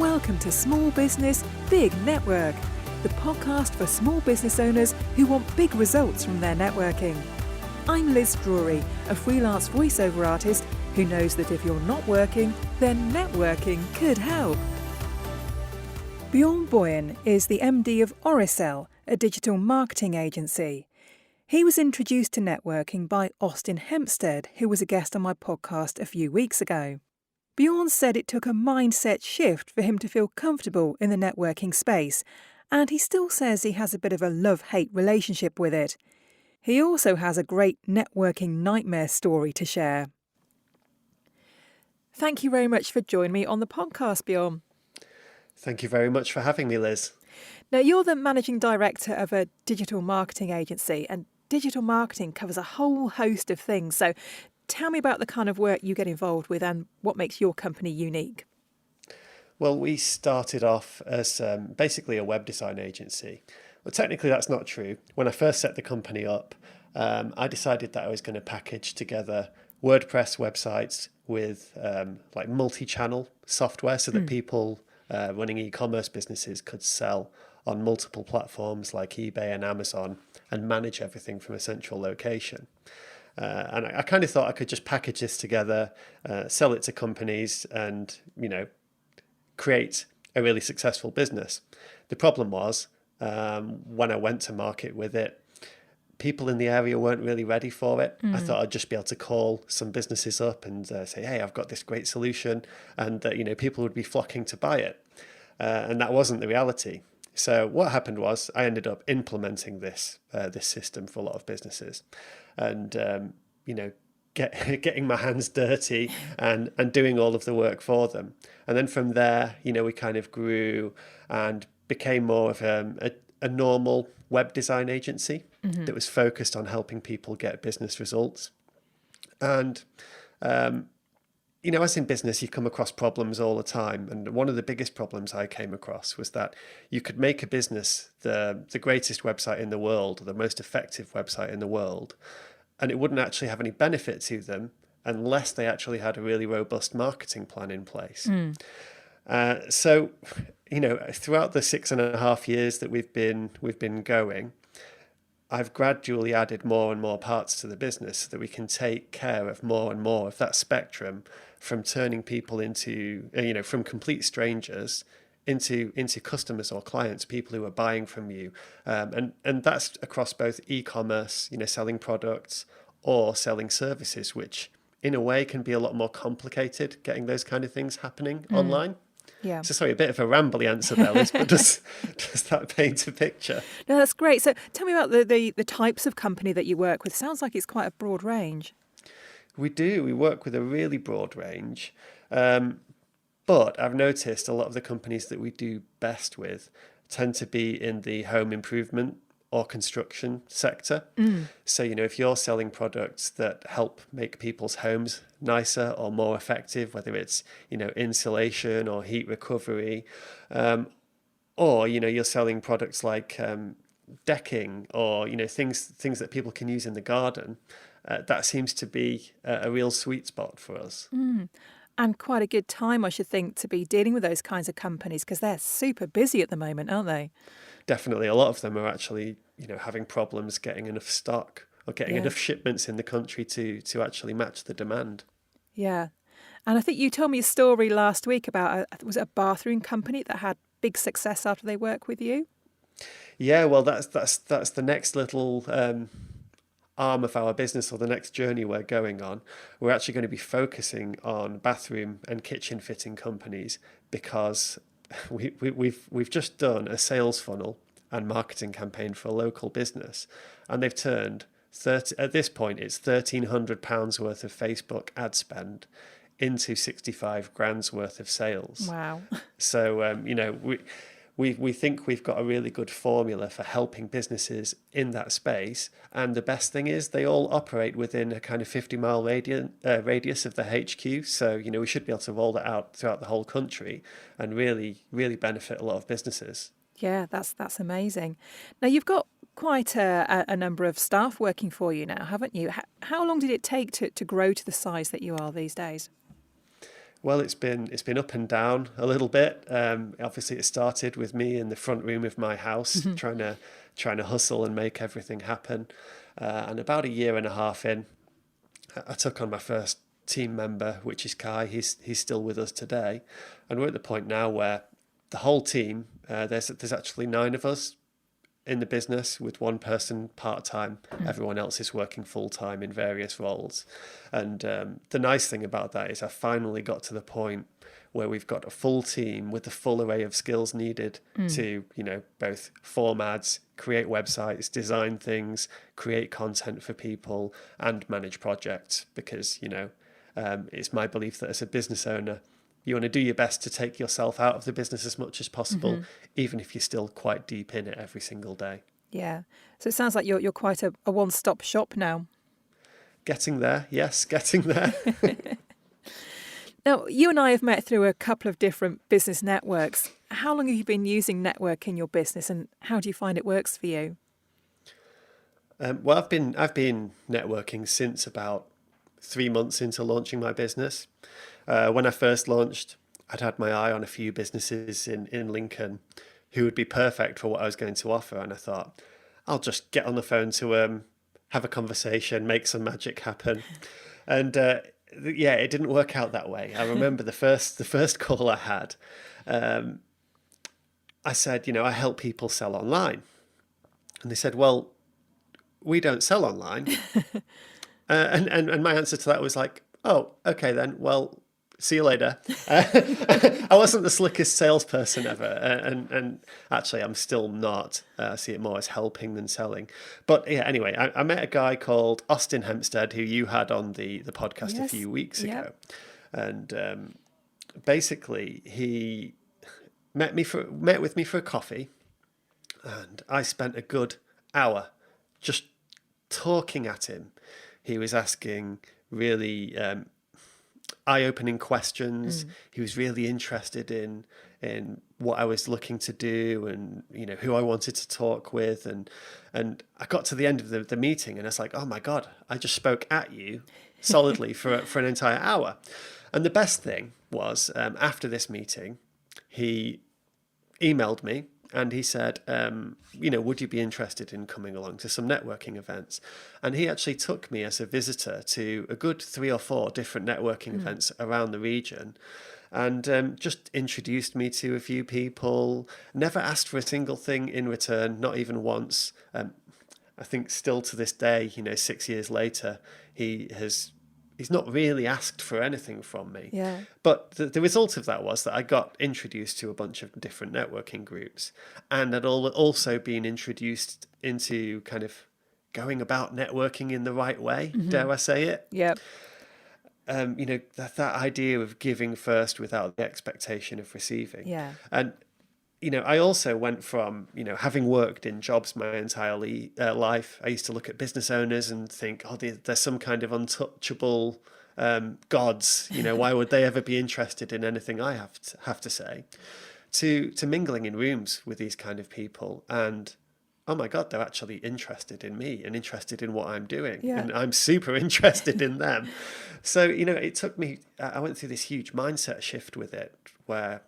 Welcome to Small Business, Big Network, the podcast for small business owners who want big results from their networking. I'm Liz Drury, a freelance voiceover artist who knows that if you're not working, then networking could help. Bjorn Bojen is the MD of Orisel, a digital marketing agency. He was introduced to networking by Austen Hempstead, who was a guest on my podcast a few weeks ago. Bjorn said it took a mindset shift for him to feel comfortable in the networking space, and he still says he has a bit of a love-hate relationship with it. He also has a great networking nightmare story to share. Thank you very much for joining me on the podcast, Bjorn. Thank you very much for having me, Liz. Now, you're the managing director of a digital marketing agency, and digital marketing covers a whole host of things. So tell me about the kind of work you get involved with and what makes your company unique. Well, we started off as basically a web design agency. Well, technically that's not true. When I first set the company up, I decided that I was going to package together WordPress websites with like multi-channel software so that people running e-commerce businesses could sell on multiple platforms like eBay and Amazon and manage everything from a central location. And I kind of thought I could just package this together, sell it to companies and, create a really successful business. The problem was when I went to market with it, people in the area weren't really ready for it. I thought I'd just be able to call some businesses up and say, hey, I've got this great solution, and that, people would be flocking to buy it. And that wasn't the reality. So what happened was I ended up implementing this system for a lot of businesses and, getting my hands dirty and doing all of the work for them. And then from there, we kind of grew and became more of a normal web design agency that was focused on helping people get business results. And, as in business, you come across problems all the time. And one of the biggest problems I came across was that you could make a business the greatest website in the world, or the most effective website in the world, and it wouldn't actually have any benefit to them unless they actually had a really robust marketing plan in place. So, throughout the 6.5 years that we've been going, I've gradually added more and more parts to the business so that we can take care of more and more of that spectrum, from turning people into, from complete strangers into customers or clients, people who are buying from you. And that's across both e-commerce, selling products, or selling services, which in a way can be a lot more complicated, getting those kind of things happening online. Yeah. So sorry, a bit of a rambly answer there, Liz, but does that paint a picture? No, that's great. So tell me about the types of company that you work with. Sounds like it's quite a broad range. We do. We work with a really broad range. But I've noticed a lot of the companies that we do best with tend to be in the home improvement or construction sector. So, if you're selling products that help make people's homes nicer or more effective, whether it's, insulation or heat recovery, or, you're selling products like decking or, things that people can use in the garden, that seems to be a real sweet spot for us. And quite a good time, I should think, to be dealing with those kinds of companies, because they're super busy at the moment, aren't they? Definitely. A lot of them are actually, having problems getting enough stock or getting enough shipments in the country to actually match the demand. Yeah. And I think you told me a story last week about, was it a bathroom company that had big success after they worked with you? Yeah, well, that's the next little arm of our business, or the next journey we're going on. We're actually going to be focusing on bathroom and kitchen fitting companies, because we've just done a sales funnel and marketing campaign for a local business, and they've turned at this point it's £1,300 worth of Facebook ad spend into 65 grand's worth of sales. Wow. So we think we've got a really good formula for helping businesses in that space. And the best thing is they all operate within a kind of 50-mile radius of the HQ. So, we should be able to roll that out throughout the whole country and really, really benefit a lot of businesses. Yeah, that's amazing. Now, you've got quite a number of staff working for you now, haven't you? How long did it take to grow to the size that you are these days? Well, it's been up and down a little bit. Obviously, it started with me in the front room of my house, trying to hustle and make everything happen. And about a year and a half in, I took on my first team member, which is Kai. He's still with us today, and we're at the point now where the whole team, there's actually 9 of us in the business, with one person part-time. Everyone else is working full-time in various roles. And the nice thing about that is I finally got to the point where we've got a full team with the full array of skills needed to, both form ads, create websites, design things, create content for people, and manage projects. Because, it's my belief that as a business owner, you want to do your best to take yourself out of the business as much as possible, even if you're still quite deep in it every single day. Yeah. So it sounds like you're quite a one-stop shop now. Getting there, yes, getting there. Now, you and I have met through a couple of different business networks. How long have you been using network in your business, and how do you find it works for you? Well, I've been networking since about 3 months into launching my business. When I first launched, I'd had my eye on a few businesses in Lincoln who would be perfect for what I was going to offer. And I thought, I'll just get on the phone to have a conversation, make some magic happen. And it didn't work out that way. I remember the first call I had, I said, I help people sell online. And they said, well, we don't sell online. And my answer to that was like, oh, okay then, well, see you later. I wasn't the slickest salesperson ever. And actually, I'm still not. I see it more as helping than selling. But yeah, anyway, I met a guy called Austen Hempstead, who you had on the podcast a few weeks ago. And basically, he met with me for a coffee. And I spent a good hour just talking at him. He was asking really eye-opening questions. He was really interested in what I was looking to do, and who I wanted to talk with, and I got to the end of the meeting and I was like, oh my God, I just spoke at you solidly for an entire hour. And the best thing was, after this meeting, he emailed me. And he said, would you be interested in coming along to some networking events? And he actually took me as a visitor to a good 3 or 4 different networking events around the region, and just introduced me to a few people, never asked for a single thing in return, not even once. I think still to this day, 6 years later, he's not really asked for anything from me. Yeah. But the result of that was that I got introduced to a bunch of different networking groups, and I'd also been introduced into kind of going about networking in the right way, dare I say it? Yeah. That idea of giving first without the expectation of receiving. Yeah. And I also went from, having worked in jobs my entire life, I used to look at business owners and think, oh, they're some kind of untouchable gods. Why would they ever be interested in anything I have to say? To mingling in rooms with these kind of people, and oh my God, they're actually interested in me and interested in what I'm doing, and I'm super interested in them. So it took me. I went through this huge mindset shift with it, where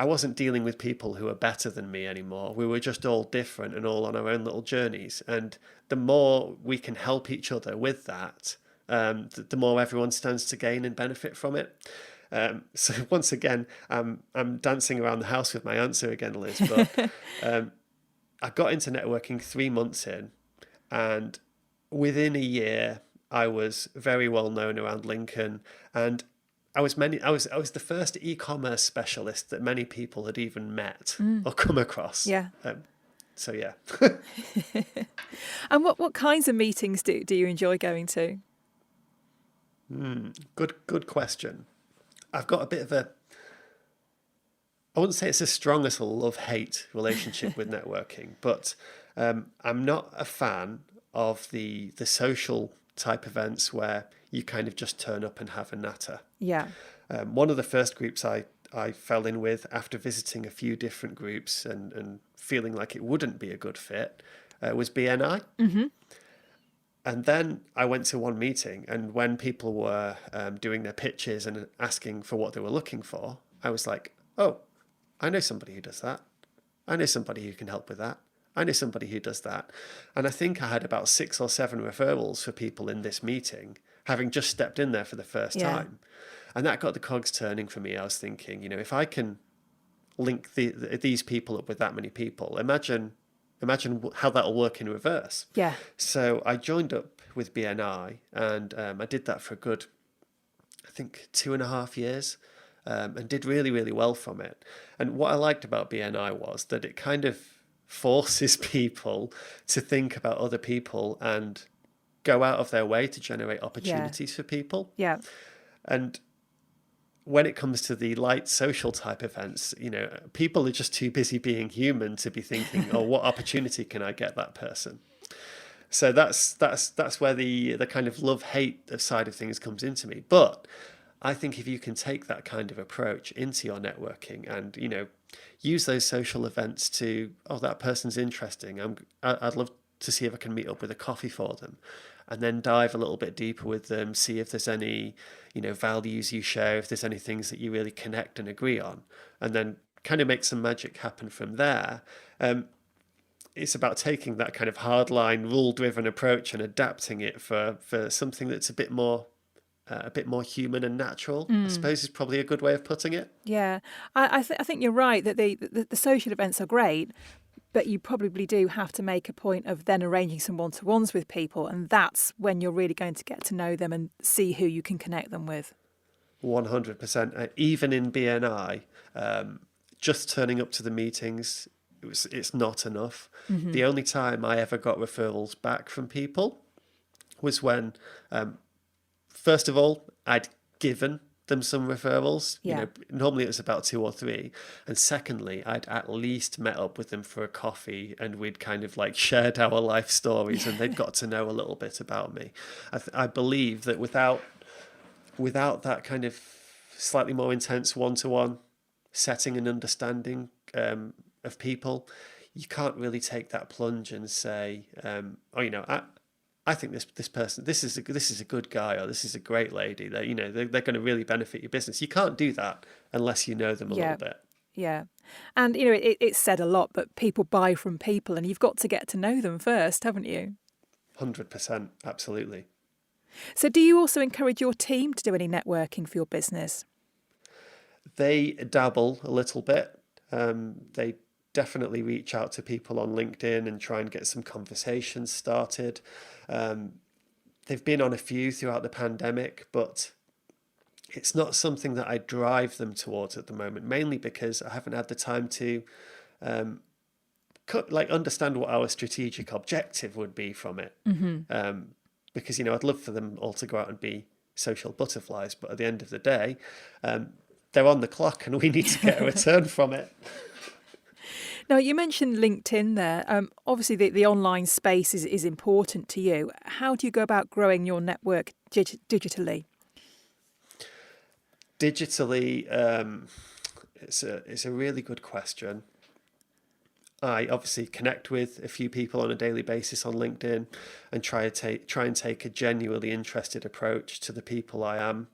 I wasn't dealing with people who were better than me anymore. We were just all different and all on our own little journeys. And the more we can help each other with that, the more everyone stands to gain and benefit from it. So once again, I'm dancing around the house with my answer again, Liz. But I got into networking 3 months in, and within a year, I was very well known around Lincoln, and I was the first e-commerce specialist that many people had even met or come across. Yeah. So yeah. And what kinds of meetings do you enjoy going to? Good question. I've got a bit of I wouldn't say it's as strong as a love-hate relationship with networking, but I'm not a fan of the social type events where you kind of just turn up and have a natter. Yeah. One of the first groups I fell in with after visiting a few different groups and feeling like it wouldn't be a good fit was BNI. And then I went to one meeting, and when people were doing their pitches and asking for what they were looking for, I was like, oh, I know somebody who does that. I know somebody who can help with that. I know somebody who does that. And I think I had about 6 or 7 referrals for people in this meeting, having just stepped in there for the first time. And that got the cogs turning for me. I was thinking, if I can link these people up with that many people, imagine how that'll work in reverse. Yeah. So I joined up with BNI, and I did that for a good, I think, 2.5 years. And did really, really well from it. And what I liked about BNI was that it kind of forces people to think about other people and go out of their way to generate opportunities for people. Yeah. And when it comes to the light social type events, people are just too busy being human to be thinking, oh, what opportunity can I get that person? So that's where the kind of love-hate side of things comes into me. But I think if you can take that kind of approach into your networking and, use those social events to, oh, that person's interesting. I'd love to see if I can meet up with a coffee for them, and then dive a little bit deeper with them, see if there's any, values you share, if there's any things that you really connect and agree on, and then kind of make some magic happen from there. It's about taking that kind of hardline, rule-driven approach and adapting it for something that's a bit more human and natural, I suppose, is probably a good way of putting it. Yeah, I think you're right that the social events are great, but you probably do have to make a point of then arranging some one-to-ones with people, and that's when you're really going to get to know them and see who you can connect them with. 100%. Even in BNI, just turning up to the meetings, it's not enough. Mm-hmm. The only time I ever got referrals back from people was when, first of all, I'd given them some referrals. Yeah. Normally it was about 2 or 3. And secondly, I'd at least met up with them for a coffee, and we'd kind of like shared our life stories, and they'd got to know a little bit about me. I believe that without that kind of slightly more intense one-to-one setting and understanding of people, you can't really take that plunge and say, I think this person, this is a good guy, or this is a great lady. They're going to really benefit your business. You can't do that unless you know them a little bit. Yeah. And, it's said a lot, but people buy from people, and you've got to get to know them first, haven't you? 100%. Absolutely. So do you also encourage your team to do any networking for your business? They dabble a little bit. They definitely reach out to people on LinkedIn and try and get some conversations started. They've been on a few throughout the pandemic, but it's not something that I drive them towards at the moment, mainly because I haven't had the time to understand what our strategic objective would be from it. Mm-hmm. Because, I'd love for them all to go out and be social butterflies, but at the end of the day, they're on the clock and we need to get a return from it. Now, you mentioned LinkedIn there. Obviously, the online space is important to you. How do you go about growing your network digitally? Digitally, it's a really good question. I obviously connect with a few people on a daily basis on LinkedIn and try and take a genuinely interested approach to the people I am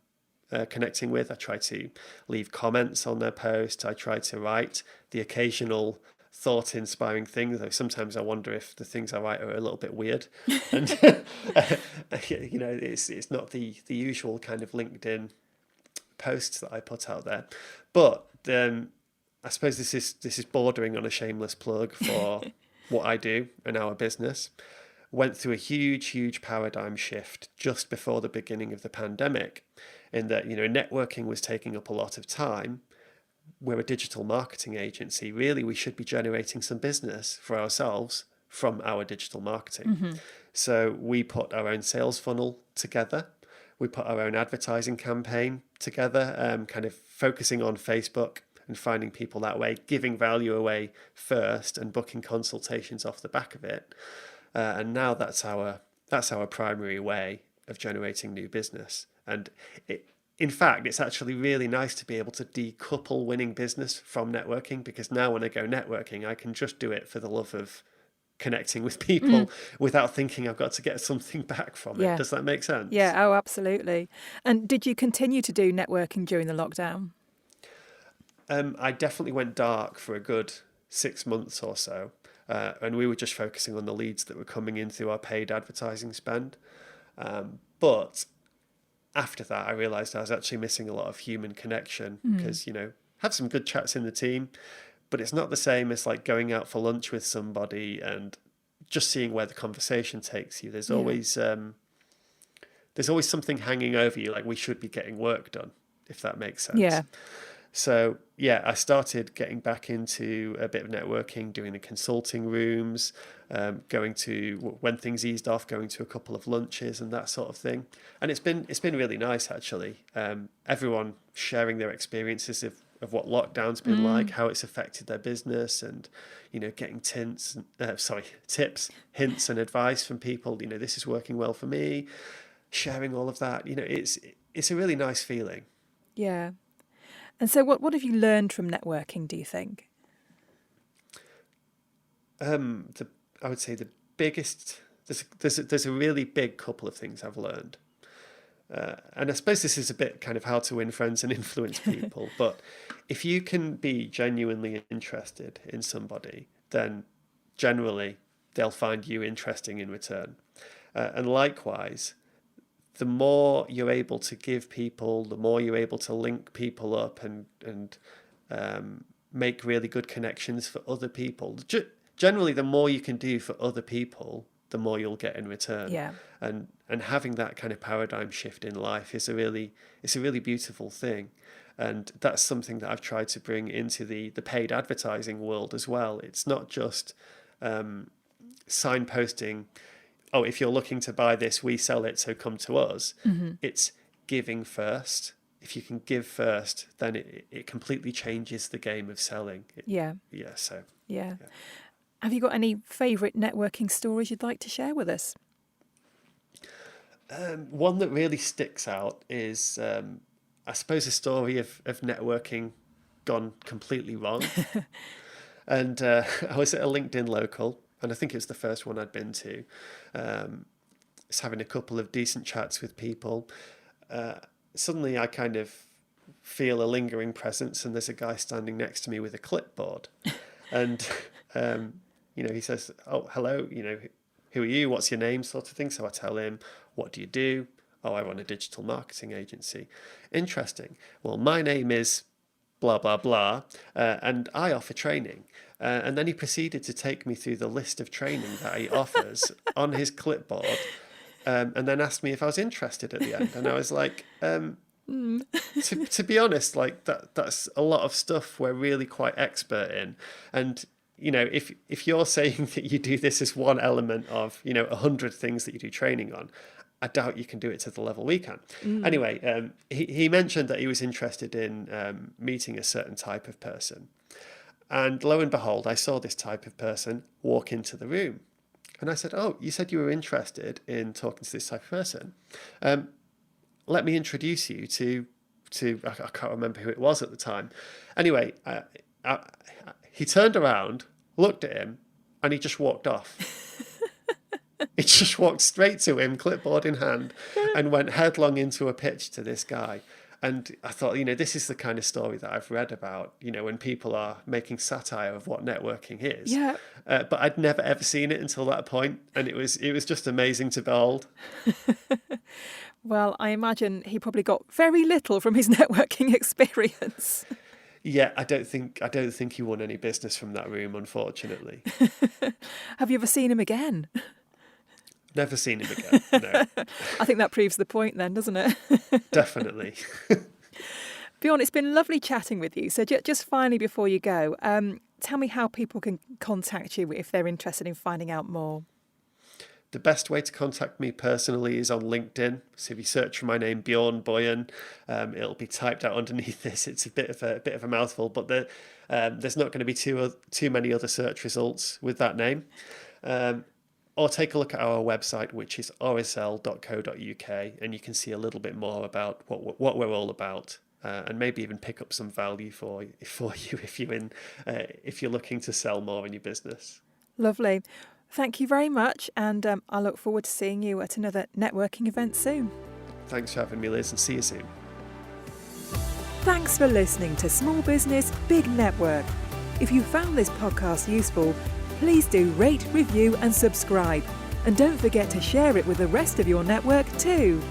connecting with. I try to leave comments on their posts. I try to write the occasional thought-inspiring things, though sometimes I wonder if the things I write are a little bit weird. And it's not the usual kind of LinkedIn posts that I put out there. But I suppose this is bordering on a shameless plug for what I do in our business. Went through a huge paradigm shift just before the beginning of the pandemic, in that networking was taking up a lot of time. We're a digital marketing agency. Really, we should be generating some business for ourselves from our digital marketing. Mm-hmm. So we put our own sales funnel together. We put our own advertising campaign together, kind of focusing on Facebook and finding people that way, giving value away first and booking consultations off the back of it. And now that's our primary way of generating new business. And in fact, it's actually really nice to be able to decouple winning business from networking, because now when I go networking, I can just do it for the love of connecting with people without thinking I've got to get something back from it. Yeah. Does that make sense? Yeah, oh, absolutely. And did you continue to do networking during the lockdown? I definitely went dark for a good 6 months or so. And we were just focusing on the leads that were coming in through our paid advertising spend. But after that, I realised I was actually missing a lot of human connection because, had some good chats in the team, but it's not the same as like going out for lunch with somebody and just seeing where the conversation takes you. There's always something hanging over you, like we should be getting work done, if that makes sense. Yeah. So, I started getting back into a bit of networking, doing the consulting rooms, going to, when things eased off, going to a couple of lunches and that sort of thing. And it's been really nice, actually. Everyone sharing their experiences of what lockdown's been like, how it's affected their business, and, getting tips, hints and advice from people. This is working well for me. Sharing all of that, it's a really nice feeling. Yeah. And so what have you learned from networking, do you think? I would say the biggest, there's a really big couple of things I've learned. And I suppose this is a bit kind of how to win friends and influence people. But if you can be genuinely interested in somebody, then generally they'll find you interesting in return. And likewise, the more you're able to give people, the more you're able to link people up and make really good connections for other people. Generally, the more you can do for other people, the more you'll get in return. Yeah. And having that kind of paradigm shift in life is a really beautiful thing. And that's something that I've tried to bring into the paid advertising world as well. It's not just signposting, oh, if you're looking to buy this, we sell it, so come to us. It's giving first. If you can give first, then it completely changes the game of selling. Yeah. Have you got any favourite networking stories you'd like to share with us? One that really sticks out is, I suppose, a story of networking gone completely wrong. And I was at a LinkedIn local, and I think it was the first one I'd been to. Just having a couple of decent chats with people. Suddenly I kind of feel a lingering presence, and there's a guy standing next to me with a clipboard. And, he says, oh, hello, who are you? What's your name? Sort of thing. So I tell him, what do you do? Oh, I run a digital marketing agency. Interesting. Well, my name is blah, blah, blah, and I offer training. And then he proceeded to take me through the list of training that he offers on his clipboard, and then asked me if I was interested at the end. And I was like, to be honest, like that's a lot of stuff we're really quite expert in. And, if you're saying that you do this as one element of, 100 things that you do training on, I doubt you can do it to the level we can. Anyway, he mentioned that he was interested in meeting a certain type of person. And lo and behold, I saw this type of person walk into the room. And I said, oh, you said you were interested in talking to this type of person. Let me introduce you to I can't remember who it was at the time. Anyway, he turned around, looked at him, and he just walked off. He just walked straight to him, clipboard in hand, and went headlong into a pitch to this guy. And I thought, this is the kind of story that I've read about, when people are making satire of what networking is. Yeah. But I'd never ever seen it until that point, and it was just amazing to behold. Well, I imagine he probably got very little from his networking experience. Yeah, I don't think he won any business from that room, unfortunately. Have you ever seen him again? Never seen him again, no. I think that proves the point then, doesn't it? Definitely. Bjorn, it's been lovely chatting with you. So just finally before you go, tell me how people can contact you if they're interested in finding out more. The best way to contact me personally is on LinkedIn. So if you search for my name, Bjorn Bojen, it'll be typed out underneath this. It's a bit of a mouthful, but there's not going to be too many other search results with that name. Or take a look at our website, which is orisel.co.uk, and you can see a little bit more about what we're all about, and maybe even pick up some value for you if you're looking to sell more in your business. Lovely. Thank you very much, and I look forward to seeing you at another networking event soon. Thanks for having me, Liz, and see you soon. Thanks for listening to Small Business, Big Network. If you found this podcast useful, please do rate, review and subscribe. And don't forget to share it with the rest of your network too.